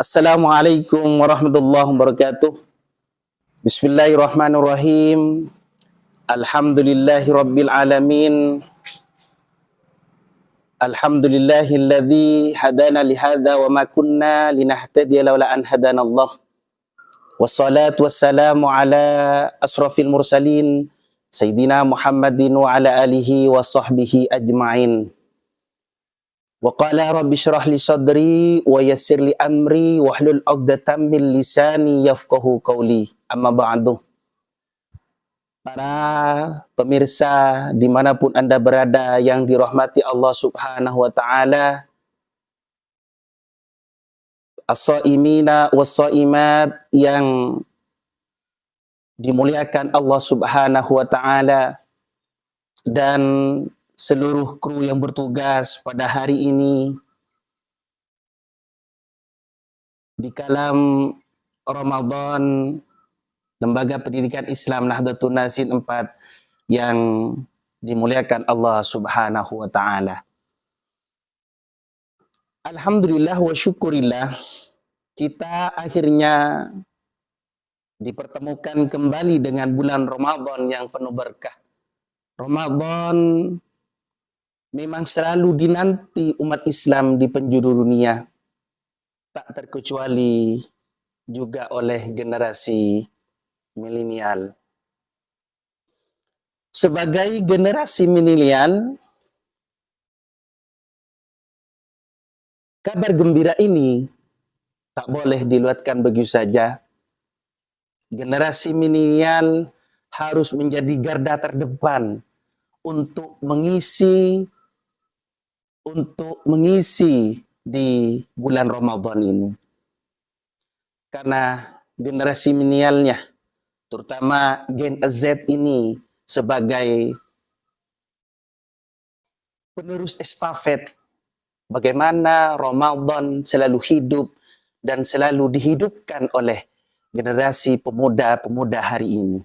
Assalamualaikum warahmatullahi wabarakatuh. Bismillahirrahmanirrahim. Alhamdulillahi rabbil alamin. Alhamdulillahilladzi hadana lihadza wa ma kunna linahtadiya laula an hadanallah. Wassalatu wassalamu ala asrafil mursalin Sayyidina Muhammadin wa ala alihi wa sahbihi ajma'in. Wa qala rabbi syrah li sadri wa yassir li amri wahlul 'uqdatam min lisani yafqahu qawli. Amma ba'du. Para pemirsa dimanapun Anda berada yang dirahmati Allah Subhanahu wa ta'ala, as-shaimina was-shaimat yang dimuliakan Allah Subhanahu wa ta'ala, dan seluruh kru yang bertugas pada hari ini di Kalam Ramadan Lembaga Pendidikan Islam Nahdlatul Nasin 4 yang dimuliakan Allah Subhanahu wa ta'ala. Alhamdulillah wa syukurillah, kita akhirnya dipertemukan kembali dengan bulan Ramadan yang penuh berkah. Ramadan memang selalu dinanti umat Islam di penjuru dunia, tak terkecuali juga oleh generasi milenial. Sebagai generasi milenial, kabar gembira ini tak boleh diluatkan begitu saja. Generasi milenial harus menjadi garda terdepan untuk mengisi di bulan Ramadan ini. Karena generasi milenialnya, terutama Gen Z ini, sebagai penerus estafet bagaimana Ramadan selalu hidup dan selalu dihidupkan oleh generasi pemuda-pemuda hari ini.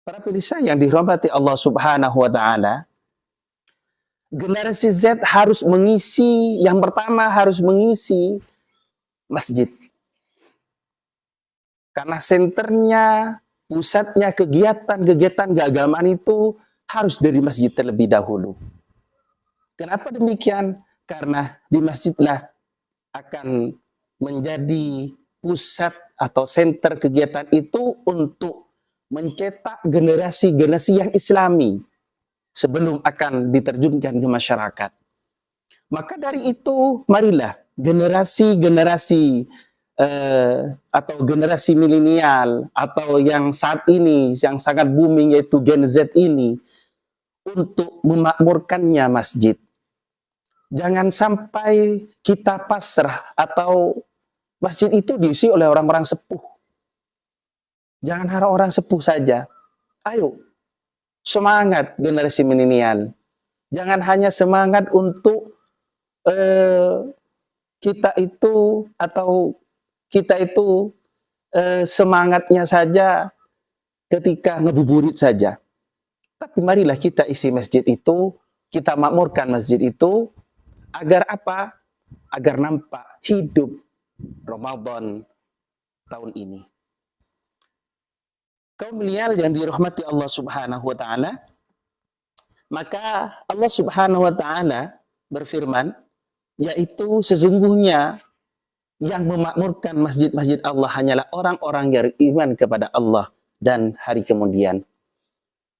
Para pemirsa yang dirahmati Allah Subhanahu wa ta'ala, generasi Z harus mengisi, yang pertama harus mengisi masjid. Karena senternya, pusatnya kegiatan-kegiatan keagamaan itu harus dari masjid terlebih dahulu. Kenapa demikian? Karena di masjidlah akan menjadi pusat atau senter kegiatan itu untuk mencetak generasi-generasi yang islami sebelum akan diterjunkan ke masyarakat. Maka dari itu, marilah generasi-generasi atau generasi milenial atau yang saat ini yang sangat booming yaitu Gen Z ini untuk memakmurkannya masjid. Jangan sampai kita pasrah atau masjid itu diisi oleh orang-orang sepuh. Jangan harap orang sepuh saja. Ayo, semangat generasi milenial. Jangan hanya semangat untuk kita itu semangatnya saja ketika ngebuburit saja. Tapi marilah kita isi masjid itu, kita makmurkan masjid itu, agar apa? Agar nampak hidup Ramadan tahun ini. Kaum milenial yang dirahmati Allah Subhanahu wa ta'ala, maka Allah Subhanahu wa ta'ala berfirman, yaitu sesungguhnya yang memakmurkan masjid-masjid Allah hanyalah orang-orang yang beriman kepada Allah dan hari kemudian,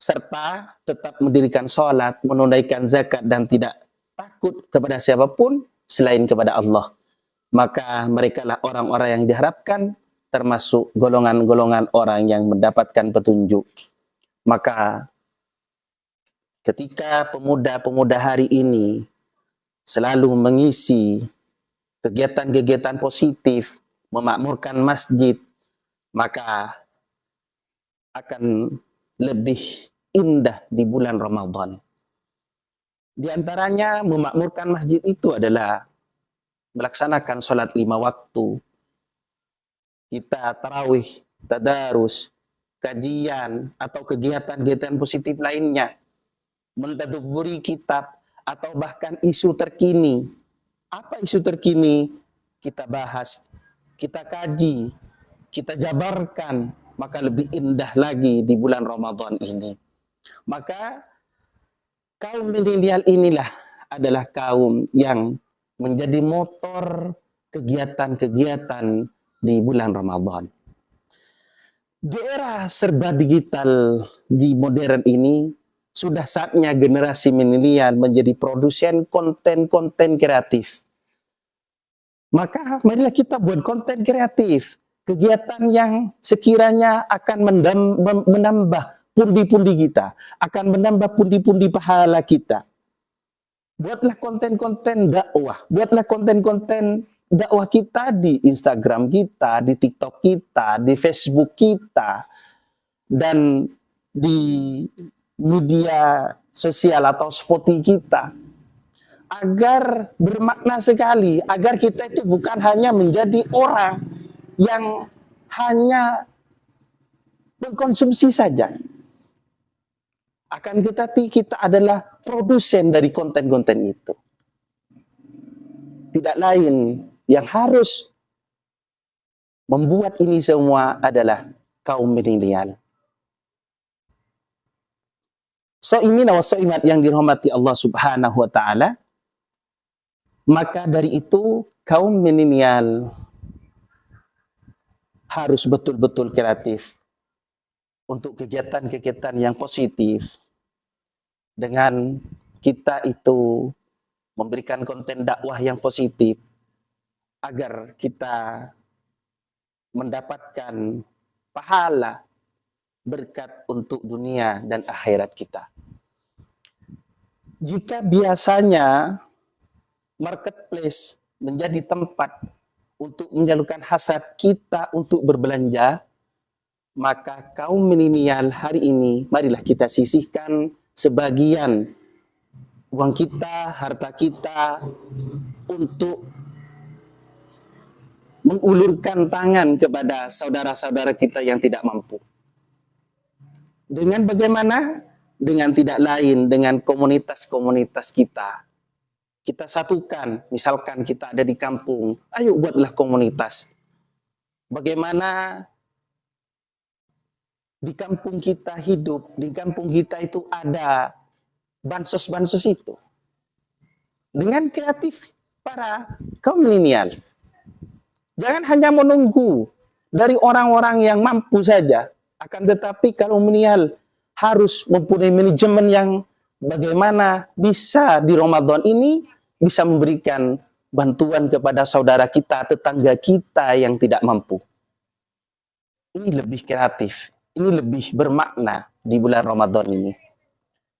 serta tetap mendirikan sholat, menunaikan zakat, dan tidak takut kepada siapapun selain kepada Allah. Maka merekalah orang-orang yang diharapkan, termasuk golongan-golongan orang yang mendapatkan petunjuk. Maka ketika pemuda-pemuda hari ini selalu mengisi kegiatan-kegiatan positif, memakmurkan masjid, maka akan lebih indah di bulan Ramadan. Di antaranya memakmurkan masjid itu adalah melaksanakan sholat 5 waktu. Kita tarawih, tadarus, kajian, atau kegiatan-kegiatan positif lainnya. Mentadabburi kitab, atau bahkan isu terkini. Apa isu terkini? Kita bahas, kita kaji, kita jabarkan, maka lebih indah lagi di bulan Ramadan ini. Maka kaum milenial inilah adalah kaum yang menjadi motor kegiatan-kegiatan di bulan Ramadan. Di era serba digital di modern ini, sudah saatnya generasi milenial menjadi produsen konten-konten kreatif. Maka marilah kita buat konten kreatif, kegiatan yang sekiranya akan menambah pundi-pundi kita, akan menambah pundi-pundi pahala kita. Buatlah konten-konten dakwah, buatlah konten-konten dakwah kita di Instagram kita, di TikTok kita, di Facebook kita, dan di media sosial atau Spotify kita, agar bermakna sekali, agar kita itu bukan hanya menjadi orang yang hanya mengkonsumsi saja. Akan tetapi kita adalah produsen dari konten-konten itu. Tidak lain yang harus membuat ini semua adalah kaum milenial. Soimina wa soimat yang dirahmati Allah Subhanahu wa taala. Maka dari itu kaum milenial harus betul-betul kreatif untuk kegiatan-kegiatan yang positif. Dengan kita itu memberikan konten dakwah yang positif agar kita mendapatkan pahala berkat untuk dunia dan akhirat kita. Jika biasanya marketplace menjadi tempat untuk menyalurkan hasrat kita untuk berbelanja, maka kaum milenial hari ini marilah kita sisihkan sebagian uang kita, harta kita untuk mengulurkan tangan kepada saudara-saudara kita yang tidak mampu. Dengan bagaimana? Dengan tidak lain, dengan komunitas-komunitas kita. Kita satukan, misalkan kita ada di kampung, ayo buatlah komunitas. Bagaimana di kampung kita hidup, di kampung kita itu ada bansos-bansos itu. Dengan kreatif para kaum milenial. Jangan hanya menunggu dari orang-orang yang mampu saja, akan tetapi kaum milenial harus mempunyai manajemen yang bagaimana bisa di Ramadan ini bisa memberikan bantuan kepada saudara kita, tetangga kita yang tidak mampu. Ini lebih kreatif, ini lebih bermakna di bulan Ramadan ini.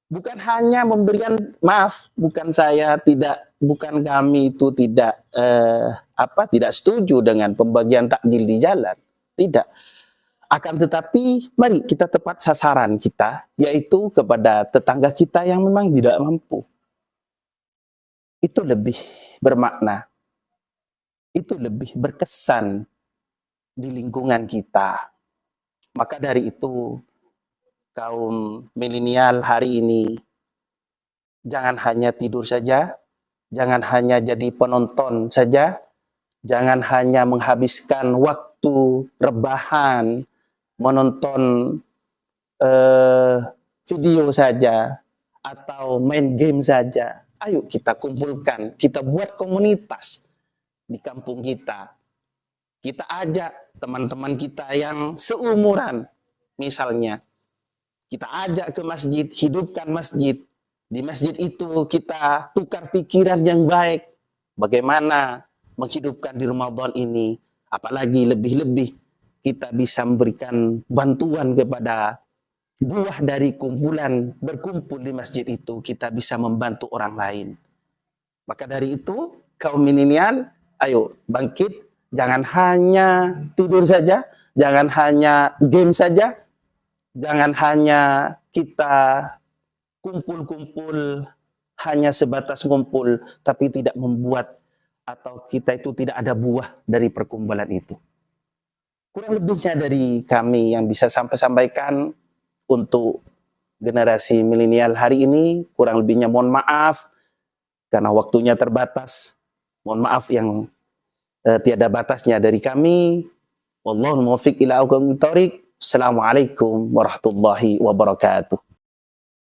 Bukan hanya memberikan, maaf, bukan kami itu tidak tidak setuju dengan pembagian takjil di jalan, tidak. Akan tetapi mari kita tepat sasaran kita, yaitu kepada tetangga kita yang memang tidak mampu. Itu lebih bermakna, itu lebih berkesan di lingkungan kita. Maka dari itu, kaum milenial hari ini jangan hanya tidur saja, jangan hanya jadi penonton saja, jangan hanya menghabiskan waktu rebahan, menonton video saja, atau main game saja. Ayo kita kumpulkan, kita buat komunitas di kampung kita. Kita ajak teman-teman kita yang seumuran, misalnya. Kita ajak ke masjid, hidupkan masjid. Di masjid itu kita tukar pikiran yang baik. Bagaimana menghidupkan di Ramadan ini. Apalagi lebih-lebih kita bisa memberikan bantuan kepada buah dari kumpulan berkumpul di masjid itu, kita bisa membantu orang lain. Maka dari itu, kaum milenial, ayo bangkit, jangan hanya tidur saja, jangan hanya game saja, jangan hanya kita kumpul-kumpul, hanya sebatas kumpul, tapi tidak membuat atau kita itu tidak ada buah dari perkumpulan itu. Kurang lebihnya dari kami yang bisa sampaikan untuk generasi milenial hari ini, kurang lebihnya mohon maaf karena waktunya terbatas. Mohon maaf yang tiada batasnya dari kami. Wallahul muwaffiq ila aqwamit thoriq. Assalamualaikum warahmatullahi wabarakatuh.